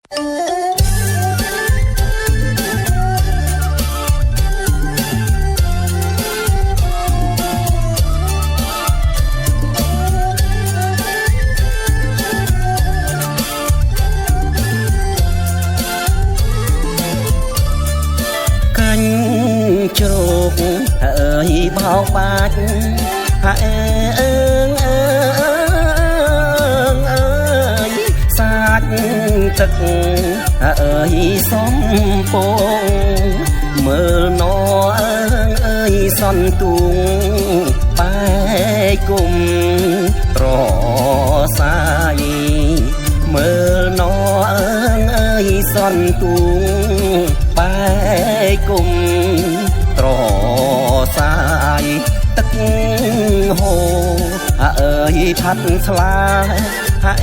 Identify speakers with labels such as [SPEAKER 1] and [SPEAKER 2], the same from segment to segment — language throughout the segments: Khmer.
[SPEAKER 1] ជ្រោកអើយបោកបាច់ហាអើយសាច់ទឹកអើយសំពងមើលណអើយសន្ទូងបែកគុំត្រសាយមើលណអើយសន្ទូងបែកគុំត្រសាយទឹកហូរអើយឆាត់ស្លាអើ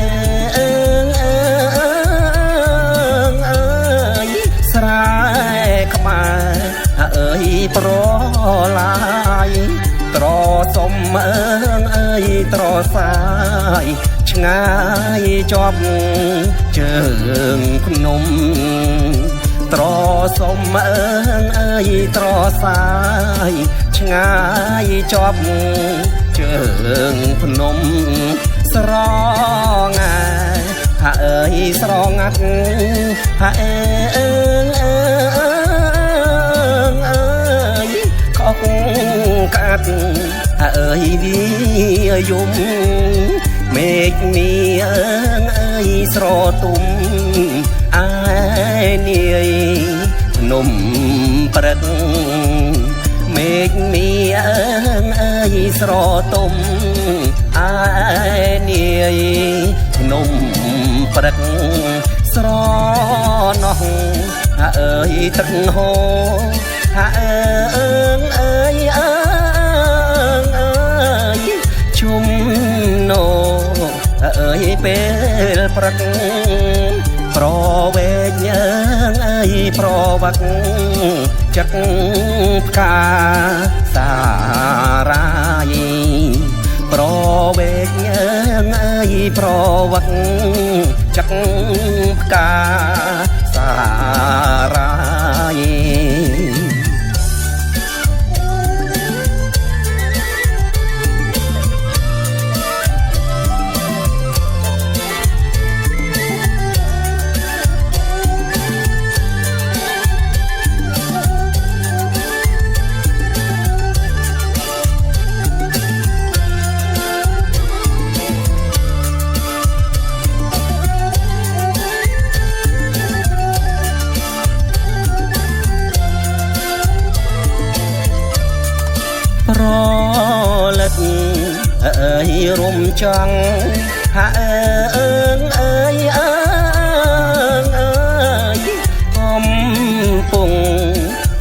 [SPEAKER 1] យស្រែក្បែរអើយប្រឡាយត្រសុំអើយត្រសាយឆ្ងាយជាប់ជើងភ្នំត្រសុំអើយត្រសាយឆ្ងាយជាប់ជើងភ្នំស្រងាអើយស្រងាត់អើយខកកាត់អើយវាយំមេឃនេះអើយស្រទុំអាយនាយភ្នំព្រឹកមេឃនេះអើយស្រទុំអាយនាយភ្នំព្រឹកស្រណោះអើយទឹកហូរអើយជុំណូអើយពេលព្រឹកប្រវេញអើយប្រវឹកចឹកផ្កាសារាយប្រវេញអើយប្រវឹកចឹកផ្កាសារាយប្រលឹកអើយរំចង់ហាអើយកំពុង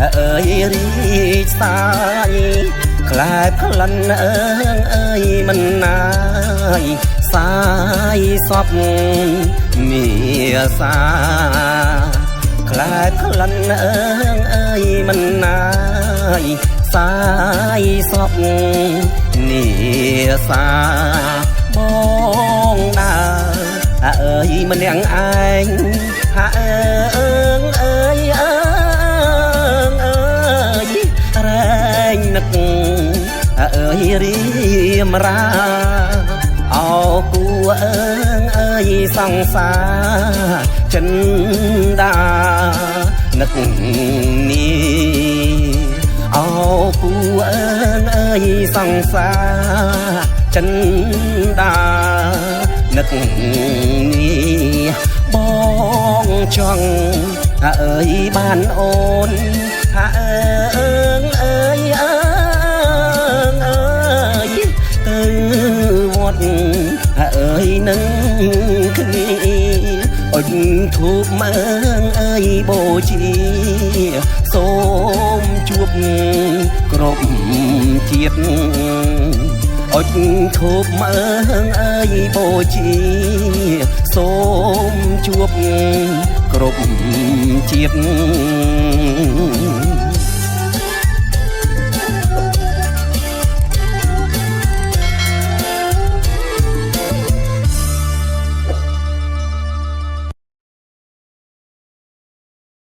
[SPEAKER 1] អើយរីកសាយក្លែបក្លិនអើយមិនណាយសាយសពមាសាក្លែបក្លិនអើយមិនណាយសាយសពនីសាបងដើរអើយម្នាក់ឯងអើយរែងនឹកអើយរៀមរាអោគូអើយសង្សារចិនដានឹកនេះអោគូអើយសង្សារចិនដានឹកនេះបងចង់អើយបានអូនអើយទៅវត្តអើយនឹងគ្នាអុជធូបមើងអើយបូជាសូមជួបគ្រប់ជាតិអុជធូបមើងអើយបូជាសូមជួបគ្រប់ជាតិ